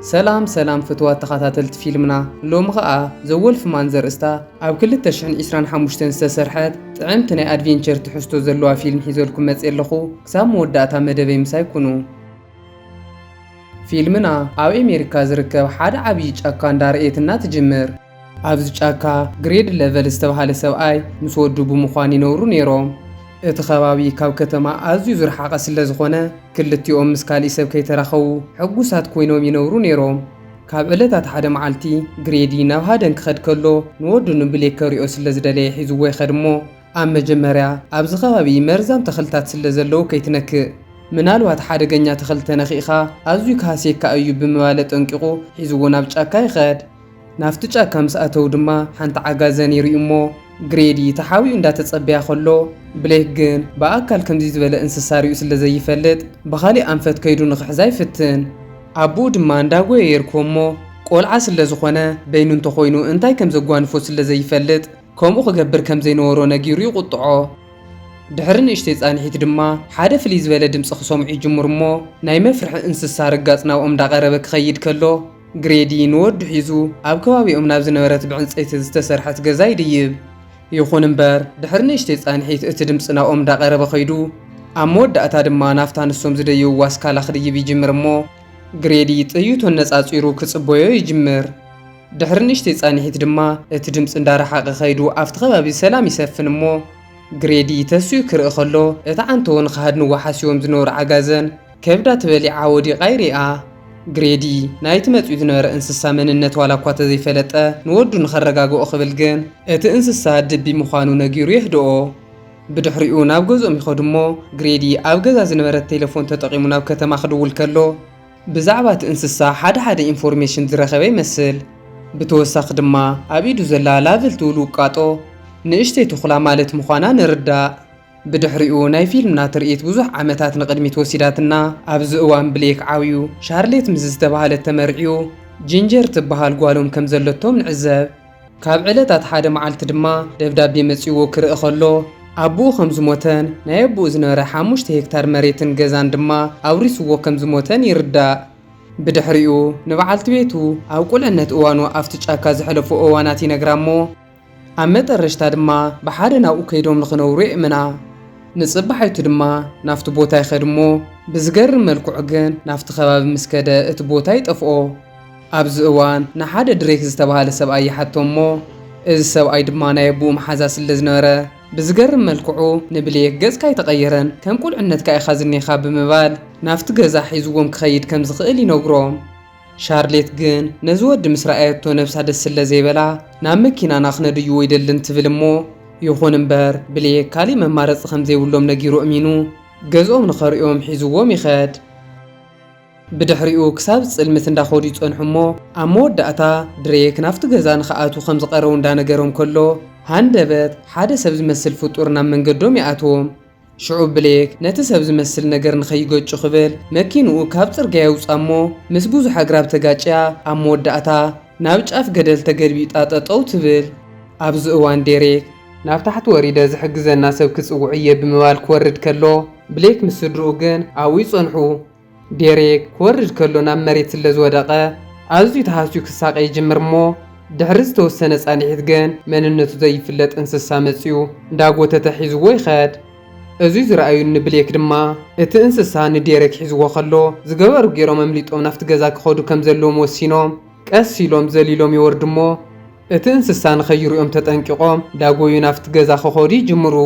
سلام فتوات تخاتلت فيلمنا لوم غا زولف مانزر استا او كل تشحن 25 استسرحت طعمت ناي ادفنتشر تحستو زلوا فيلم حيزولكم مصيلخو كساب موداتا مدبي مساي كونو فيلمنا او امريكا زركب حدا عبي ጫካ እንዳርኤትና ትጅምር ኣብዚ ጫካ ግሬድ ሌቨል ዝተባሃለ ሰብኣይ ምስ ወዱ ብምዃን ይነብሩ ነይሮም እቲ ከባቢ ካብ ከተማ ኣዝዩ ዝረሓቐ ስለ ዝኾነ ክልቲኦም ምስ ካሊእ ሰብ ከይተራኸቡ ሕጉሳት ኮይኖም ይነብሩ ነይሮም ካብ ዕለታት ሓደ መዓልቲ ግሬዲ ናብ ሃደን ክኸድ ከሎ ንወዱ ንብሌክ ከሪኦ ስለ ዝደለየ ሒዝዎ ይኸድሞ ኣብ መጀመርያ ኣብዚ ከባቢ መርዛም ተኽልታት ስለ ዘለዉ ከይትነክእ ምናልባት ሓደገኛ ተኽሊ ተነኺእኻ ኣዝዩ ካሴካ እዩ ብምባለ ጠንቂቑ ሒዝዎ ናብ ጫካ ይኸድ ናፍቲ ጫካ ምስ ኣተው ድማ ሓንቲ ዓጋዘን ይርኢ እሞ ግሬዲ ተሓዊኡ እንዳተጸበያ ከሎ ብሌክ ግን ብኣካል ከምዚ ዝበለ እንስሳ ሪኡ ስለ ዘይፈልጥ ብኻሊእ ኣንፈት ከይዱ ንኽሕዛ ይፍትን ኣቦኡ ድማ እንዳጎየ ይርከቦ እሞ ቆልዓ ስለ ዝኾነ በይኑ እንተኾይኑ እንታይ ከም ዘጓንፎ ስለ ዘይፈልጥ ከምኡ ክገብር ከም ዘይነበሮ ነጊሩ ይቁጥዖ ድሕሪ ንእሽተይ ጻኒሒት ድማ ሓደ ፍልይ ዝበለ ድምፂ ክሰምዑ ይጅምር እሞ ናይ መፍርሒ እንስሳ ርጋጽ ናብኦም እንዳቐረበ ክኸይድ ከሎ ግሬዲ ንወዱ ሒዙ ኣብ ከባቢኦም ናብ ዝነበረት ብዕንፀይቲ ዝተሰርሐት ገዛ ይድይብ ይኹን እምበር ድሕሪ ንእሽተይ ጻኒሒት እቲ ድምፂ ናብኦም እንዳቐረበ ኸይዱ ኣብ መወዳእታ ድማ ናፍታ ንሶም ዝደይብዋ ስካላ ክድይብ ይጅምር እሞ ግሬዲ ጥይቱን ነጻጺሩ ክጽበዮ ይጅምር ድሕሪ ንእሽተይ ጻኒሒት ድማ እቲ ድምፂ እንዳረሓቐ ኸይዱ ኣብቲ ከባቢ ሰላም ይሰፍን እሞ ግሬዲ ተስዩ ክርኢ ከሎ እታ ዓንቶን ኻሃድንዋ ሓሲቦም ዝነበሩ ዓጋዘን ከብዳ ተበሊዓ ወዲቓ ይሪኣ ግሬዲ ናይቲ መጽኡ ዝነበረ እንስሳ መንነት ዋላ እኳ ተዘይፈለጠ ንወዱ ንኸረጋግኦ ኽብል ግን እቲ እንስሳ ድቢ ምዃኑ ነጊሩ የህድኦ ብድሕሪኡ ናብ ገዝኦም ይኸዱ እሞ ግሬዲ ኣብ ገዛ ዝነበረት ቴሌፎን ተጠቒሙ ናብ ከተማ ክድውል ከሎ ብዛዕባ እቲ እንስሳ ሓደ ኢንፎርሜሽን ዝረኸበ ይመስል ብተወሳኺ ድማ ኣብ ኢዱ ዘላ ላቭል ትብል ውቃጦ ንእሽተይ ትኹላ ማለት ምዃና ንርዳእ ብድሕሪኡ ናይ ፊልምና ትርኢት ብዙሕ ዓመታት ንቕድሚት ወሲዳትና ኣብዚ እዋን ብሌክ ዓብዩ ሻርሌት ምስ ዝተባሃለት ተመርዒዩ ጂንጀር ትበሃል ጓሎም ከም ዘለቶም ንዕዘብ ካብ ዕለታት ሓደ መዓልቲ ድማ ደብዳቤ መጺዎ ክርኢ ከሎ ኣቦኡ ከም ዝሞተን ናይ ኣቦኡ ዝነበረ 5 ሄክታር መሬትን ገዛን ድማ ኣውሪስዎ ከም ዝሞተን ይርዳእ ብድሕሪኡ ንበዓልቲ ቤቱ ኣብ ቁልዕነት እዋኑ ኣብቲ ጫካ ዝሕለፉ እዋናት ይነግራ እሞ ኣብ መጠረሽታ ድማ ብሓደ ናብኡ ከይዶም ንኽነብሩ የእምና ንጽባሓይቱ ድማ ናፍቲ ቦታ ይኸድ እሞ ብዝገርም መልክዑ ግን ናፍቲ ከባቢ ምስ ከደ እቲ ቦታ ይጠፍኦ ኣብዚ እዋን ንሓደ ድሬክ ዝተባሃለ ሰብኣይ ይሓቶ እሞ እዚ ሰብኣይ ድማ ናይ ኣቦኡ መሓዛ ስለ ዝነበረ ብዝገርም መልክዑ ንብሌክ ገጽካ ይተቐየረን ከም ቁልዕነትካ ኢኻ ዝኔኻ ብምባል ናፍቲ ገዛ ሒዝዎም ክኸይድ ከም ዝኽእል ይነግሮም ሻርሌት ግን ነዚ ወዲ ምስ ረኣየቶ ነብሳ ደስ ስለ ዘይበላ ናብ መኪናና ክነድይዎ ይደልን ትብል እሞ ይኹን እምበር ብሌክ ካሊእ መማረፂ ከም ዘይብሎም ነጊሩ እሚኑ ገዝኦም ንኸሪኦም ሒዝዎም ይኸድ ብድሕሪኡ ክሳብ ጽልምት እንዳኸዱ ይጸንሑ እሞ ኣብ መወዳእታ ድሬክ ናፍቲ ገዛ ንኽኣቱ ከም ዝቐረቡ እንዳነገሮም ከሎ ሃንደበት ሓደ ሰብ ዝመስል ፍጡር ናብ መንገዶም ይኣትዎም ሽዑ ብሌክ ነቲ ሰብ ዝመስል ነገር ንኸይገጩ ኽብል መኪንኡ ካብ ጽርግያ ይውፃ እሞ ምስ ብዙሕ ኣግራብ ተጋጭያ ኣብ መወዳእታ ናብ ጫፍ ገደል ተገልቢጣ ጠጠው ትብል ኣብዚ እዋን ዴሬክ ናብ ታሕቲ ወሪደ ዝሕግዘና ሰብ ክጽውዕ እየ ብምባል ክወርድ ከሎ ብሌክ ምስ ስድርኡ ግን ኣብኡ ይጸንሑ ዴሬክ ክወርድ ከሎ ናብ መሬት ስለ ዝወደቐ ኣዝዩ ተሃስዩ ክሳቀ ይጅምር እሞ ድሕሪ ዝተወሰነ ጻኒሒት ግን መንነቱ ዘይፍለጥ እንስሳ መጺኡ እንዳጎተተ ሒዝዎ ይኸድ እዙይ ዝረኣዩ ንብሌክ ድማ እቲ እንስሳ ንዴሬክ ሒዝዎ ከሎ ዝገበሩ ገይሮም ኣምሊጦም ናፍቲ ገዛ ክኸዱ ከም ዘለዎም ወሲኖም ቀስ ኢሎም ዘሊሎም ይወርዱ እሞ እቲ እንስሳ ንኸይሪኦም ተጠንቂቖም ዳጎዩ ናፍቲ ገዛ ክኸዱ ይጅምሩ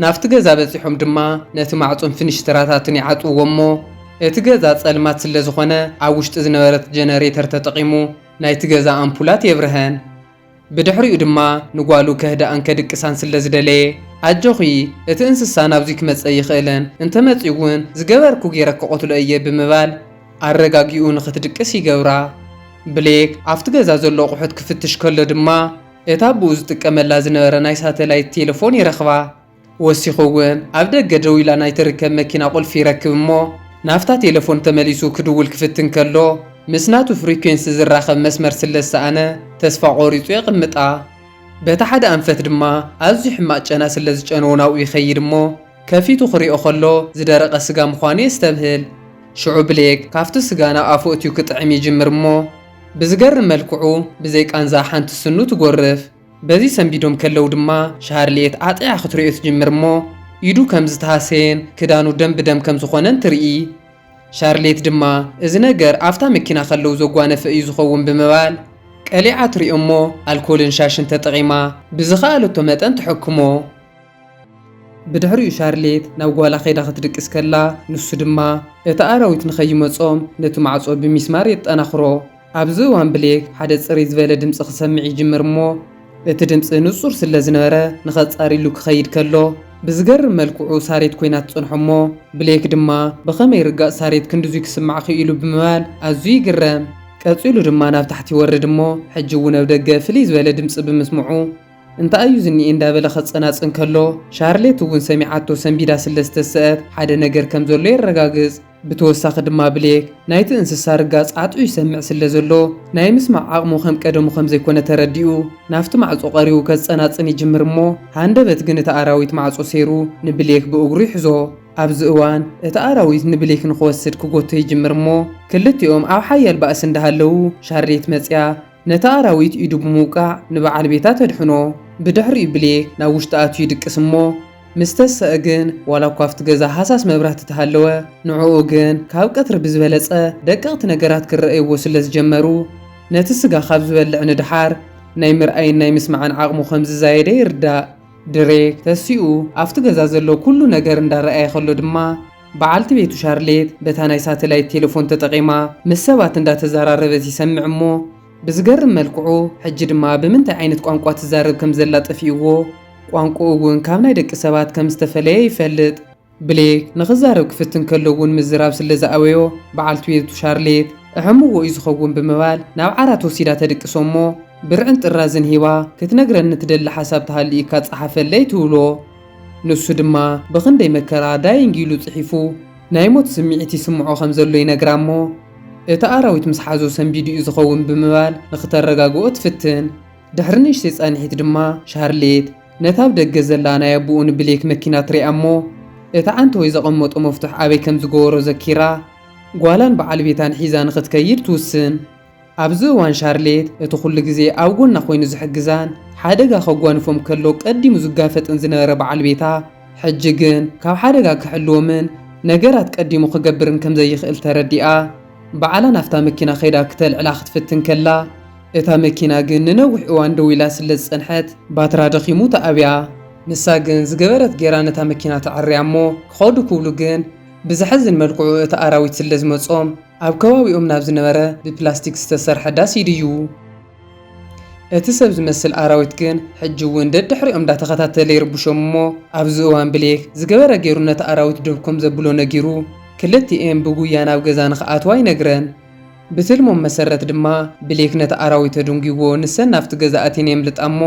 ናፍቲ ገዛ በፂሖም ድማ ነቲ ማዕጾን ፍንሽተራታትን ይዓጥውዎ እሞ እቲ ገዛ ጸልማት ስለ ዝኾነ ኣብ ውሽጢ ዝነበረት ጀነሬተር ተጠቒሙ ናይቲ ገዛ ኣምፑላት የብርህን ብድሕሪኡ ድማ ንጓሉ ከህዳኣን ከድቅሳን ስለ ዝደለየ ኣጆኺ እቲ እንስሳ ናብዙይ ክመጸእ ይኽእልን እንተመጺኡ እውን ዝገበርኩ ገይረ ክቆትሎ እየ ብምባል ኣረጋጊኡ ንኽትድቅስ ይገብራ ብሌክ ኣብቲ ገዛ ዘሎ ኣቑሑት ክፍትሽ ከሎ ድማ እታ ኣቦኡ ዝጥቀመላ ዝነበረ ናይ ሳተላይት ቴሌፎን ይረኽባ ወሲኹ እውን ኣብ ደገ ደው ኢላ ናይ ትርከብ መኪና ቁልፊ ይረክብ እሞ ናፍታ ቴሌፎን ተመሊሱ ክድውል ክፍትን ከሎ ምስ ናቱ ፍሪኩንሲ ዝራኸብ መስመር ስለ ዝሰኣነ ተስፋ ቆሪጹ የቕምጣ በታ ሓደ ኣንፈት ድማ ኣዝዩ ሕማቕ ጨና ስለ ዝጨነዎ ናብኡ ይኸይድ እሞ ከፊቱ ክሪኦ ከሎ ዝደረቐ ስጋ ምዃኑ የስተብህል ሽዑ ብሌክ ካፍቲ ስጋና ኣፉ እትዩ ክጥዕም ይጅምር እሞ ብዝገርም መልክዑ ብዘይ ቃንዛ ሓንቲ ስኑ ትጎርፍ። በዚ ሰንቢዶም ከለው ድማ ሻርሌት ኣጥያ ክትሪኦ ትጅምር እሞ ኢዱ ከም ዝተሃሰየን ክዳኑ ደም ብደም ከም ዝኾነን ትርኢ። ሻርሌት ድማ እዚ ነገር ኣፍታ መኪና ከለው ዘጓነፈ እዩ ዝኸውን ብምባል ቀሊዓ ትሪኦ እሞ ኣልኮልን ሻሽን ተጠቒማ ብዝኸኣለቶ መጠን ትሕክሞ። ብድሕሪኡ ሻርሌት ናብ ጓላ ኸይዳ ክትድቅስ ከላ ንሱ ድማ እቲ ኣራዊት ንኸይመጾም ነቲ ማዕጾ ብሚስማር የጠናኽሮ። ኣብዚ እዋን ብሌክ ሓደ ጽሬት ዝበለ ድምፂ ክሰምዕ ይጅምር እሞ እቲ ድምፂ ንጹር ስለ ዝነበረ ንኸጻሪሉ ክኸይድ ከሎ ብዝገርም መልክዑ ሳሬት ኮይና ትጽንሖ እሞ ብሌክ ድማ ብኸመይ ርጋእ ሳሬት ክንድዙይ ክስማዕ ክኢሉ ብምባል ኣዝዩ ይግረም። ቀፂሉ ድማ ናብ ታሕቲ ይወርድ እሞ ሕጂ እውን ኣብ ደገ ፍልይ ዝበለ ድምፂ ብምስምዑ እንታይ እዩ ዝኒኤ እንዳበለ ኸጸናጽን ከሎ ሻርሌት እውን ሰሚዓቶ ሰንቢዳ ስለ ዝተስአት ሓደ ነገር ከም ዘሎ የረጋግጽ። ብተወሳኺ ድማ ብሌክ ናይቲ እንስሳ ርጋጽ ጻዕጥዑ ይሰምዕ ስለ ዘሎ ናይ ምስማዕ ዓቕሙ ከም ቀደሙ ከም ዘይኮነ ተረዲኡ ናፍቲ ማዕጾ ቀሪቡ ከጸናጽን ይጅምር እሞ ሃንደበት ግን እቲ ኣራዊት ማዕጾ ሰይሩ ንብሌክ ብእግሩ ይሕዞ። ኣብዚ እዋን እቲ ኣራዊት ንብሌክ ንኽወስድ ክጎቶ ይጅምር እሞ ክልቲኦም ኣብ ሓያል ባእሲ እንዳሃለዉ ሻርሌት መጽያ ነቲ ኣራዊት ኢዱ ብምውቃዕ ንበዓል ቤታ ተድሕኖ። ብድሕሪኡ ብሌክ ናብ ውሽጢ ኣትዩ ይድቅስ እሞ ምስ ተስአ ግን ዋላ እኳ ኣብቲ ገዛ ሃሳስ መብራህቲ ተሃለወ ንዕኡ ግን ካብ ቀትሪ ብዝበለጸ ደቀቕቲ ነገራት ክረአይዎ ስለ ዝጀመሩ ነቲ ስጋ ካብ ዝበልዕ ንድሓር ናይ ምርኣይን ናይ ምስማዕን ዓቕሙ ከም ዝዛየደ ይርዳእ። ድሬክ ተሲኡ ኣብቲ ገዛ ዘሎ ኩሉ ነገር እንዳረኣየ ከሎ ድማ በዓልቲ ቤቱ ሻርሌት በታ ናይ ሳተላይት ቴሌፎን ተጠቒማ ምስ ሰባት እንዳተዘራረበት ይሰምዕ እሞ ብዝገርም መልክዑ ሕጂ ድማ ብምንታይ ዓይነት ቋንቋ ትዛረብ ከም ዘላ ጠፊእዎ። ቋንቋኡ እውን ካብ ናይ ደቂ ሰባት ከም ዝተፈለየ ይፈልጥ። ብሌክ ንኽዛረብ ክፍትን ከሎ እውን ምዝራብ ስለ ዝኣወዮ በዓልቲ ቤቱ ሻርሌት እሕምዎ እዩ ዝኸውን ብምባል ናብ ዓራት ወሲዳ ተድቅሶ እሞ ብርዕን ጥራዝን ሂባ ክትነግረኒ ትደሊ ሓሳብ ተሃልኢካ ጸሓፈለይ ትብሎ። ንሱ ድማ ብኽንደይ መከራ ዳይንግ ኢሉ ጽሒፉ ናይ ሞት ስምዒት ይስምዖ ከም ዘሎ ይነግራ እሞ እቲ ኣራዊት ምስ ሓዞ ሰንቢዱ እዩ ዝኸውን ብምባል ንኽተረጋግኦ ትፍትን። ድሕሪ ንእሽተይ ጸኒሒት ድማ ሻርሌት ነታ ኣብ ደገ ዘላ ናይ ኣቦኡ ንብሌክ መኪና ትሪኣ እሞ እቲ ዓንተወይ ዘቐመጦ መፍቱሕ ኣበይ ከም ዝገበሮ ዘኪራ ጓላን በዓል ቤታን ሒዛ ንኽትከይድ ትውስን። ኣብዚ እዋን ሻርሌት እቲ ኩሉ ግዜ ኣብ ጎና ኮይኑ ዝሕግዛን ሓደጋ ከጓንፎም ከሎ ቀዲሙ ዝጋፈጥን ዝነበረ በዓል ቤታ ሕጂ ግን ካብ ሓደጋ ክሕልዎምን ነገራት ቀዲሙ ክገብርን ከም ዘይኽእል ተረዲኣ በዓላ ናፍታ መኪና ኸይዳ ክተልዕላ ክትፍትን ከላ እታ መኪና ግን ንነዊሕ እዋን ደው ኢላ ስለ ዝጸንሐት ባትራ ደኺሙ ተኣብያ። ንሳ ግን ዝገበረት ጌራ ነታ መኪና ተዓርያ እሞ ክኸዱ ክብሉ ግን ብዝሕዝን መልክዑ እቲ ኣራዊት ስለ ዝመጾም ኣብ ከባቢኦም ናብ ዝነበረ ብፕላስቲክ ዝተሰርሐ ዳስ ይድዩ። እቲ ሰብ ዝመስል ኣራዊት ግን ሕጂ እውን ደድሕሪኦም እንዳተኸታተለ ይርብሾም እሞ ኣብዚ እዋን ብሌክ ዝገበረ ገይሩ ነቲ ኣራዊት ደብኮም ዘብሎ ነጊሩ ክልቲኤን ብጉያ ናብ ገዛ ንኽኣትዋ ይነግረን። ብትልሞም መሰረት ድማ ብሌክ ነቲ ኣራዊት ኣድንጊዎ ንሰን ናብቲ ገዛ ኣቲነ የምልጣ እሞ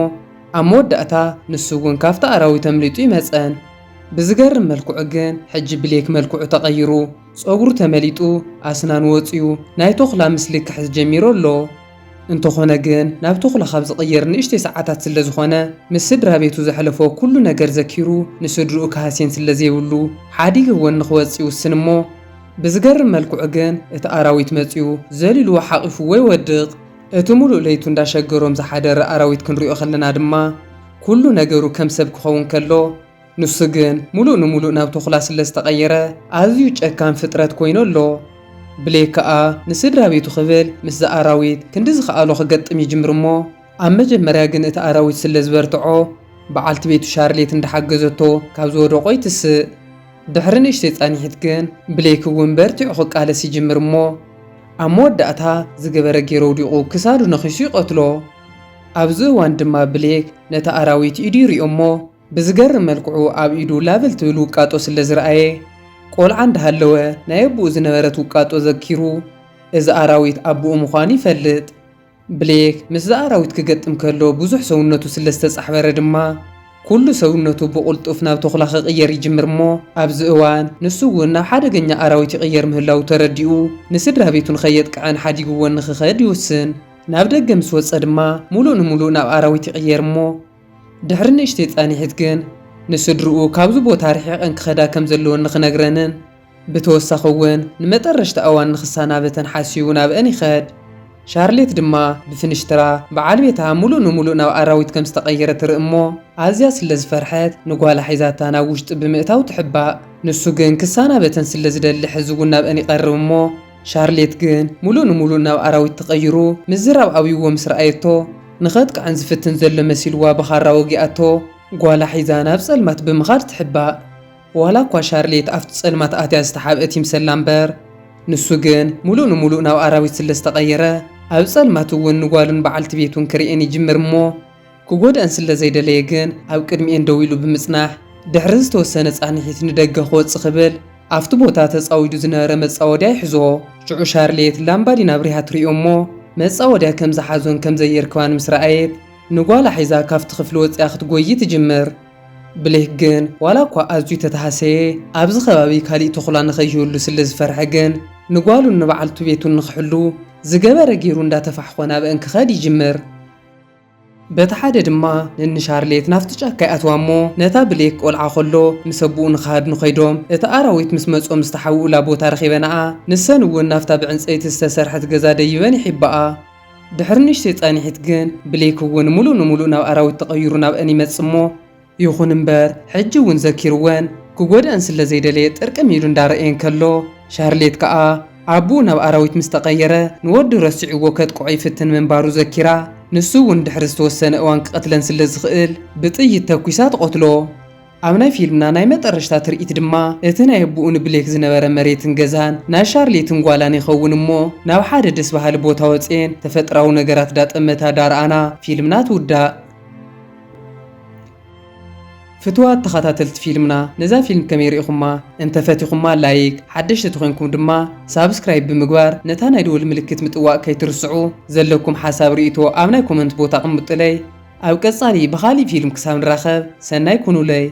ኣብ መወዳእታ ንሱ እውን ካብቲ ኣራዊት ኣምሊጡ ይመፀን። ብዝገርም መልክዑ ግን ሕጂ ብሌክ መልክዑ ተቐይሩ ጸጉሩ ተመሊጡ ኣስናን ወፂኡ ናይ ተኹላ ምስሊ ክሕዝ ጀሚሩ ኣሎ። እንተኾነ ግን ናብ ተኹላ ካብ ዝቕየር ንእሽተይ ሰዓታት ስለ ዝኾነ ምስ ስድራ ቤቱ ዘሕለፎ ኩሉ ነገር ዘኪሩ ንስድርኡ ካህሴን ስለ ዘይብሉ ሓዲግዎን ንኽወፅ ይውስን እሞ ብዝገርም መልክዑ ግን እቲ ኣራዊት መፂኡ ዘሊልዎ ሓቒፉዎ ይወድቕ። እቲ ሙሉእ ለይቱ እንዳሸገሮም ዝሓደረ ኣራዊት ክንሪኦ ከለና ድማ ኩሉ ነገሩ ከም ሰብ ክኸውን ከሎ ንሱ ግን ሙሉእ ንሙሉእ ናብ ተኹላ ስለ ዝተቐየረ ኣዝዩ ጨካን ፍጥረት ኮይኑ ኣሎ። ብሌክ ከዓ ንስድራ ቤቱ ክብል ምስ ኣራዊት ክንዲ ዝኸኣሎ ክገጥም ይጅምር እሞ ኣብ መጀመርያ ግን እቲ ኣራዊት ስለ ዝበርትዖ በዓልቲ ቤቱ ሻርሌት እንዳሓገዘቶ ካብ ዝወደቆ ይትስእ። ድሕሪ ንእሽተይ ጸኒሒት ግን ብሌክ እውን በርቲዑ ክቃለስ ይጅምር እሞ ኣብ መወዳእታ ዝገበረ ገይሩ ወዲቑ ክሳዱ ነኺሱ ይቐትሎ። ኣብዚ እዋን ድማ ብሌክ ነቲ ኣራዊት ኢዱ ይሪኦ እሞ ብዝገርም መልክዑ ኣብ ኢዱ ላብል ትብል ውቃጦ ስለ ዝረኣየ ቆልዓ እንዳሃለወ ናይ ኣቦኡ ዝነበረት ውቃጦ ዘኪሩ እዚ ኣራዊት ኣቦኡ ምዃኑ ይፈልጥ። ብሌክ ምስ ኣራዊት ክገጥም ከሎ ብዙሕ ሰውነቱ ስለ ዝተጻሕበረ ድማ ኩሉ ሰውነቱ ብቁልጡፍ ናብ ተኹላ ክቕየር ይጅምር እሞ ኣብዚ እዋን ንሱ እውን ናብ ሓደገኛ ኣራዊት ይቕየር ምህላው ተረዲኡ ንስድራ ቤቱ ንኸየጥቅዐን ሓዲግዎን ንኽኸድ ይውስን። ናብ ደገ ምስ ወፀ ድማ ሙሉእ ንሙሉእ ናብ ኣራዊት ይቕየር እሞ ድሕሪ ንእሽተይ ጸኒሒት ግን ንስድርኡ ካብዚ ቦታ ርሒቐን ክኸዳ ከም ዘለወን ንኽነግረንን بتوسخ እውን ንመጠረሽቲ እዋን ንኽሰናበተን ሓሲቡ ናብ እን ይኸድ ሻርሌት ድማ ብፍንሽትራ በዓል ቤታ ሙሉእ ንሙሉእ ናብ ኣራዊት ከም ዝተቐየረ ትርኢ እሞ ኣዝያ ስለ ዝፈርሐት ንጓላ ሒዛታ ናብ ውሽጢ ብምእታው ትሕባእ ንሱ ግን ክሰናበተን ስለ ዝደሊ ሕዚ እውን ናብ እን ይቐርብ እሞ ሻርሌት ግን ሙሉእ ንሙሉእ ናብ ኣራዊት ተቐይሩ ምዝራብ ኣብይዎ ምስ ረኣየቶ ንኸጥቅዕን ዝፍትን ዘሎ መሲልዋ ብኻራ ወጊኣቶ ጓላ ሒዛ ናብ ጸልማት ብምኻድ ትሕባእ ዋላ እኳ ሻርሌት ኣብቲ ጸልማት ኣትያ ዝተሓብአት ይምሰላ እምበር ንሱ ግን ሙሉእ ንሙሉእ ናብ ኣራዊት ስለ ዝተቐየረ ኣብ ጸልማት እውን ንጓሉን በዓልቲ ቤቱን ክሪአን ይጅምር እሞ ክጎድአን ስለ ዘይደለየ ግን ኣብ ቅድሚአን ደው ኢሉ ብምጽናሕ ድሕሪ ዝተወሰነ ጻንሒት ንደገ ክወፅእ ክብል ኣብቲ ቦታ ተጻዊዱ ዝነበረ መጻወድያ ይሕዞ ሽዑ ሻርሌት ላምባዲና ብሪሃ ትሪኦ እሞ መጻወድያ ከም ዝሓዞን ከም ዘየርክባን ምስ ረኣየት ንጓላ ሒዛ ካብቲ ክፍሊ ወፅያ ክትጎይ ትጅምር ብሌክ ግን ዋላ እኳ ኣዝዩ ተተሃሰየ ኣብዚ ከባቢ ካሊእ ተኹላ ንኸይህሉ ስለ ዝፈርሐ ግን ንጓሉን ንበዓልቱ ቤቱን ንኽሕሉ ዝገበረ ገይሩ እንዳተፋሕኾ ናብአን ክኸድ ይጅምር በቲ ሓደ ድማ ንሻርሌት ናፍቲ ጫካ ይኣትዋ እሞ ነታ ብሌክ ቆልዓ ከሎ ምስ ኣቡኡ ንኽሃድ ንኸይዶም እቲ ኣራዊት ምስ መጾም ዝተሓውኡላ ቦታ ረኺበንኣ ንሰን እውን ናፍታ ብዕንፀይቲ ዝተሰርሐት ገዛ ደይበን ይሕበኣ ድሕሪ ንእሽተይ ጻኒሒት ግን ብሌክ እውን ሙሉእ ንሙሉእ ናብ ኣራዊት ተቐይሩ ናብአን ይመጽእ እሞ ይኹን እምበር ሕጂ እውን ዘኪርወን ክጎድአን ስለ ዘይደለየ ጥርቅም ኢሉ እንዳረአየን ከሎ ሻርሌት ከዓ ኣቡኡ ናብ ኣራዊት ምስ ተቐየረ ንወዱ ረሲዕዎ ከጥቅዖ ይፍትን ምንባሩ ዘኪራ ንሱ እውን ድሕሪ ዝተወሰነ እዋን ክቐትለን ስለ ዝኽእል ብጥይት ተኲሳ ትቆትሎ ኣብ ናይ ፊልምና ናይ መጠረሽታ ትርኢት ድማ እቲ ናይ ኣቡኡ ንብሌክ ዝነበረ መሬትን ገዛን ናይ ሻርሌትን ጓላን ይኸውን እሞ ናብ ሓደ ደስ በሃሊ ቦታ ወፅን ተፈጥራዊ ነገራት ዳጠመታ ዳርኣና ፊልምና ትውዳእ ፍትዋት ተኸታተልቲ ፊልምና ነዛ ፊልም ከመይ ርኢኹማ እንተፈቲኹማ ላይክ ሓደሽቲ ተኾንኩም ድማ ሳብስክራይብ ብምግባር ነታ ናይ ደወል ምልክት ምጥዋእ ከይትርስዑ ዘለኩም ሓሳብ ርእቶ ኣብ ናይ ኮመንት ቦታ ቅምጡለይ ኣብ ቀጻሊ ብኻሊእ ፊልም ክሳብ ንራኸብ ሰናይ ኩኑለይ